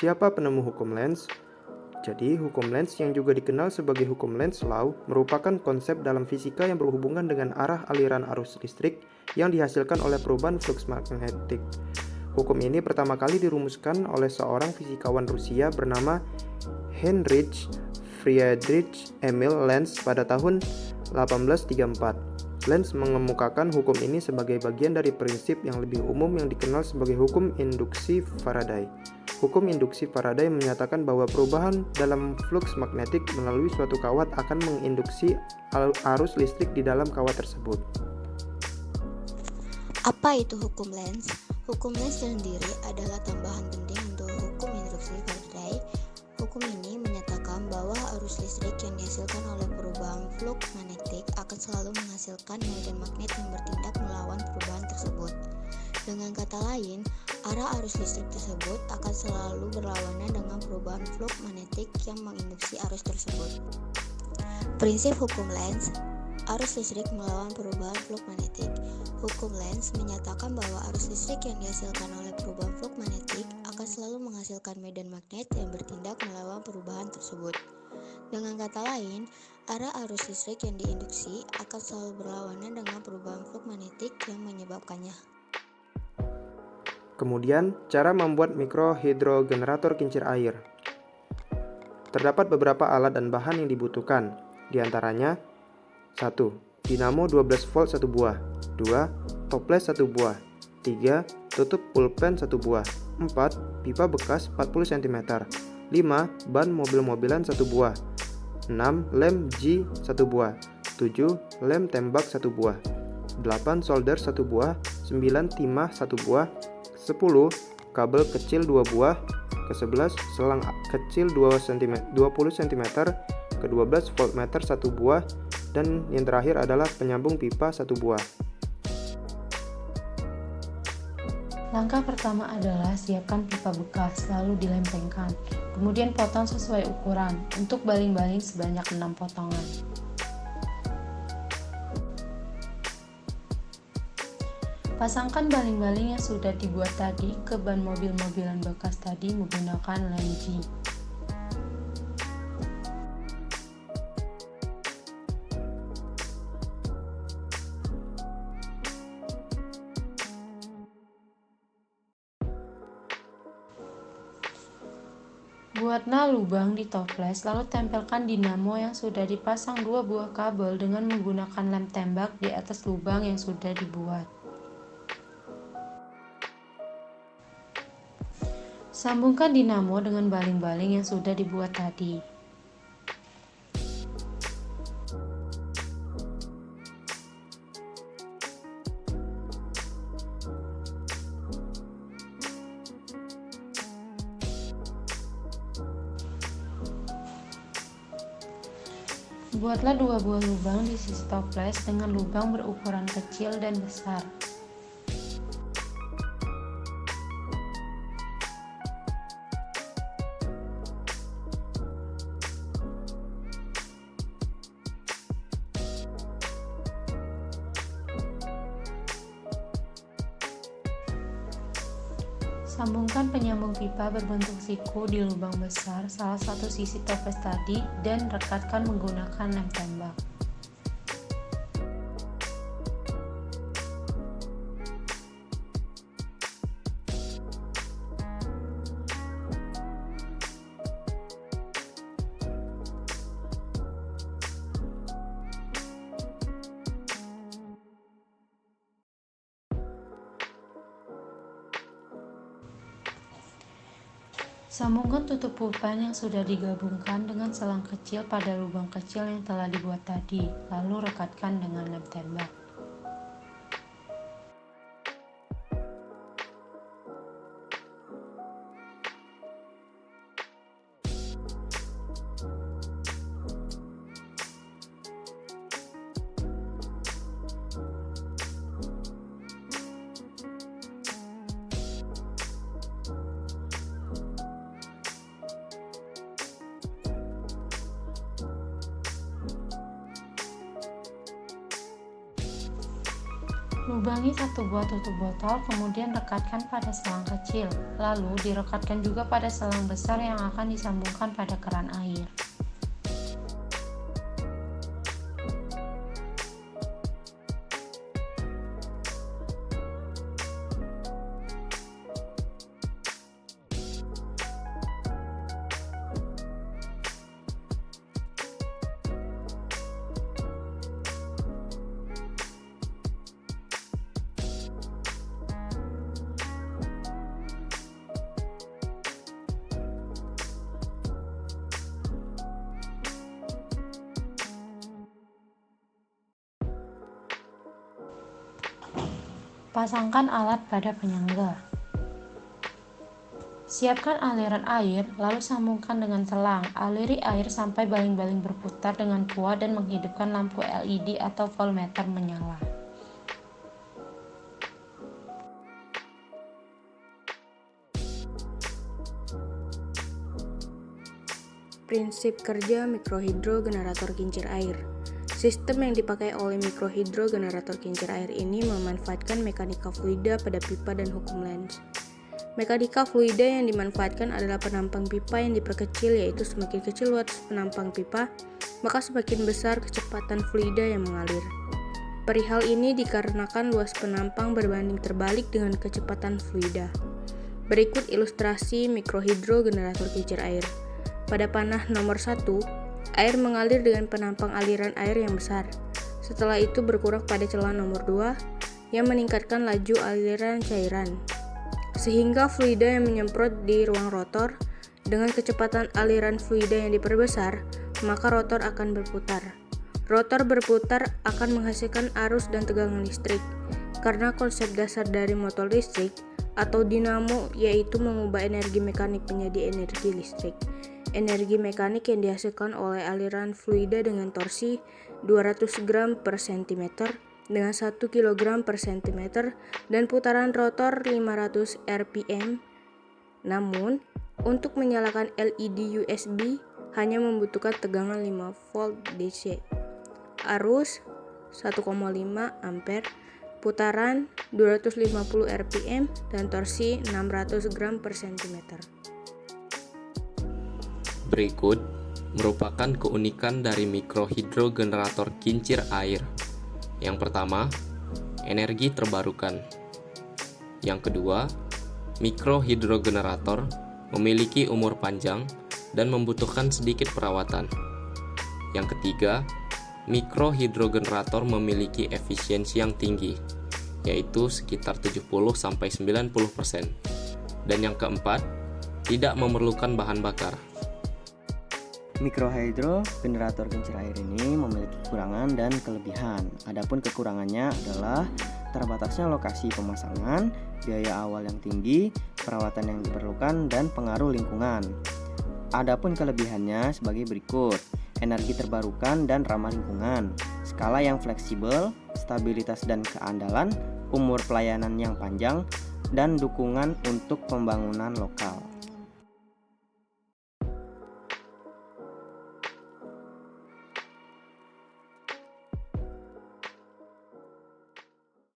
Siapa penemu hukum Lenz? Jadi, hukum Lenz yang juga dikenal sebagai hukum Lenz Law merupakan konsep dalam fisika yang berhubungan dengan arah aliran arus listrik yang dihasilkan oleh perubahan flux magnetik. Hukum ini pertama kali dirumuskan oleh seorang fisikawan Rusia bernama Heinrich Friedrich Emil Lenz pada tahun 1834. Lenz mengemukakan hukum ini sebagai bagian dari prinsip yang lebih umum yang dikenal sebagai hukum induksi Faraday. Hukum induksi Faraday menyatakan bahwa perubahan dalam flux magnetik melalui suatu kawat akan menginduksi arus listrik di dalam kawat tersebut. Apa itu hukum Lenz? Hukum Lenz sendiri adalah tambahan penting untuk hukum induksi Faraday. Hukum ini menyatakan bahwa arus listrik yang dihasilkan oleh perubahan flux magnetik akan selalu menghasilkan medan magnet yang bertindak melawan perubahan tersebut. Dengan kata lain, arah arus listrik tersebut akan selalu berlawanan dengan perubahan flux magnetik yang menginduksi arus tersebut. Prinsip hukum Lenz, arus listrik melawan perubahan flux magnetik. Hukum Lenz menyatakan bahwa arus listrik yang dihasilkan oleh perubahan flux magnetik akan selalu menghasilkan medan magnet yang bertindak melawan perubahan tersebut. Dengan kata lain, arah arus listrik yang diinduksi akan selalu berlawanan dengan perubahan flux magnetik yang menyebabkannya. Kemudian, cara membuat mikrohidrogenerator kincir air. Terdapat beberapa alat dan bahan yang dibutuhkan, di antaranya 1. Dinamo 12 volt 1 buah. 2. Toples 1 buah. 3. Tutup pulpen 1 buah. 4. Pipa bekas 40 cm. 5. Ban mobil-mobilan 1 buah. 6. Lem G 1 buah. 7. Lem tembak 1 buah. 8. Solder 1 buah. 9. Timah 1 buah. 10. Kabel kecil 2 buah. Ke-11. Selang kecil 20 cm. Ke-12. Voltmeter 1 buah. Dan yang terakhir adalah penyambung pipa 1 buah. Langkah pertama adalah siapkan pipa bekas, lalu dilempengkan. Kemudian potong sesuai ukuran. Untuk baling-baling sebanyak 6 potongan. Pasangkan baling-baling yang sudah dibuat tadi ke ban mobil-mobilan bekas tadi menggunakan lem G. Buatlah lubang di toples, lalu tempelkan dinamo yang sudah dipasang 2 buah kabel dengan menggunakan lem tembak di atas lubang yang sudah dibuat. Sambungkan dinamo dengan baling-baling yang sudah dibuat tadi. Buatlah 2 buah lubang di sisi toples dengan lubang berukuran kecil dan besar. Sambungkan penyambung pipa berbentuk siku di lubang besar salah satu sisi toples tadi dan rekatkan menggunakan lem tembak. Sambungkan tutup pulpen yang sudah digabungkan dengan selang kecil pada lubang kecil yang telah dibuat tadi, lalu rekatkan dengan lem tembak. Lubangi satu buah tutup botol, kemudian rekatkan pada selang kecil, lalu direkatkan juga pada selang besar yang akan disambungkan pada keran air. Pasangkan alat pada penyangga. Siapkan aliran air, lalu sambungkan dengan selang. Aliri air sampai baling-baling berputar dengan kuat dan menghidupkan lampu LED atau voltmeter menyala. Prinsip kerja mikrohidrogenerator kincir air. Sistem yang dipakai oleh mikrohidrogenerator kincir air ini memanfaatkan mekanika fluida pada pipa dan hukum lens. Mekanika fluida yang dimanfaatkan adalah penampang pipa yang diperkecil, yaitu semakin kecil luas penampang pipa, maka semakin besar kecepatan fluida yang mengalir. Perihal ini dikarenakan luas penampang berbanding terbalik dengan kecepatan fluida. Berikut ilustrasi mikrohidrogenerator kincir air. Pada panah nomor 1, air mengalir dengan penampang aliran air yang besar. Setelah itu berkurang pada celah nomor 2 yang meningkatkan laju aliran cairan, sehingga fluida yang menyemprot di ruang rotor. Dengan kecepatan aliran fluida yang diperbesar, maka rotor akan berputar. Rotor berputar akan menghasilkan arus dan tegangan listrik. Karena konsep dasar dari motor listrik atau dinamo yaitu mengubah energi mekanik menjadi energi listrik. Energi mekanik yang dihasilkan oleh aliran fluida dengan torsi 200 gram per cm dengan 1 kg per cm dan putaran rotor 500 rpm. Namun, untuk menyalakan LED USB hanya membutuhkan tegangan 5 volt DC, arus 1,5 ampere, putaran 250 rpm dan torsi 600 gram per cm. Berikut merupakan keunikan dari mikrohidrogenerator kincir air. Yang pertama, energi terbarukan. Yang kedua, mikrohidrogenerator memiliki umur panjang dan membutuhkan sedikit perawatan. Yang ketiga, mikrohidrogenerator memiliki efisiensi yang tinggi, yaitu sekitar 70-90%. Dan yang keempat, tidak memerlukan bahan bakar. Mikrohidrogenerator kincir air ini memiliki kekurangan dan kelebihan. Adapun kekurangannya adalah terbatasnya lokasi pemasangan, biaya awal yang tinggi, perawatan yang diperlukan, dan pengaruh lingkungan. Adapun kelebihannya sebagai berikut: energi terbarukan dan ramah lingkungan, skala yang fleksibel, stabilitas dan keandalan, umur pelayanan yang panjang, dan dukungan untuk pembangunan lokal.